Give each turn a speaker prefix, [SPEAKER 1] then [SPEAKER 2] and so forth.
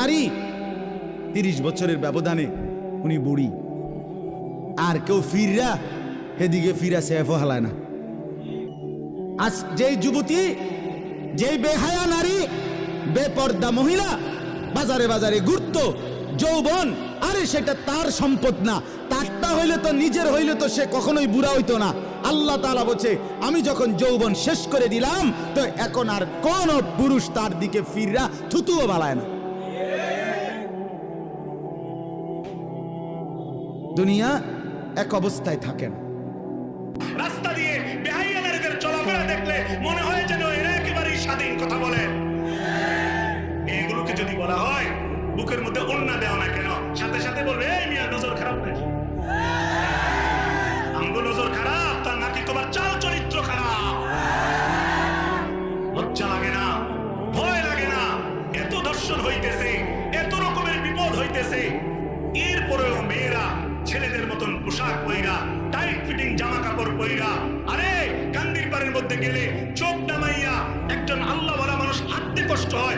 [SPEAKER 1] নারী, 30 বছরের ব্যবধানে উনি বুড়ি। আর কেউ ফিররা সেদিকে ফিরা সেফ হালায় না। আজ যেই যুবতী, যেই বেহায়া নারী, বেপর্দা মহিলা বাজারে বাজারে ঘুরতো, যৌবন, আরে সেটা তার সম্পদ না, তারটা হইলে তো নিজের হইলে তো সে কখনোই বুড়া হইতো না। আল্লাহ তাআলা বলছে, আমি যখন যৌবন শেষ করে দিলাম তো এখন আর কোন পুরুষ তার দিকে ফিররা থুতুও বালায় না। দুনিয়া এক অবস্থায় থাকে না।
[SPEAKER 2] রাস্তা দিয়ে বেহাইয়া নারীদের চলাফেরা দেখলে মনে হয় যেন এরা একেবারেই স্বাধীন কথা বলে। এগুলোকে যদি বলা হয় বুকের মধ্যে ওন্না দেওয়া না কেন, সাথে সাথে বলবে এই মিয়া নজর খারাপ নাকি? আমগো নজর খারাপ তার নাকি তোমার চাল চরিত্র খারাপ? লজ্জা লাগে না? ভয় লাগে না? এত দর্শন হইতেছে, এত রকমের বিপদ হইতেছে, এরপরেও মেয়েরা ছেলেদের মতন পোশাক পইরা, টাইট ফিটিং জামা কাপড় পইরা, আরে গান্ধীর পাড়ের মধ্যে গেলে চোখ নামাইয়া একজন আল্লাহওয়ালা মানুষ হাঁটতে কষ্ট হয়,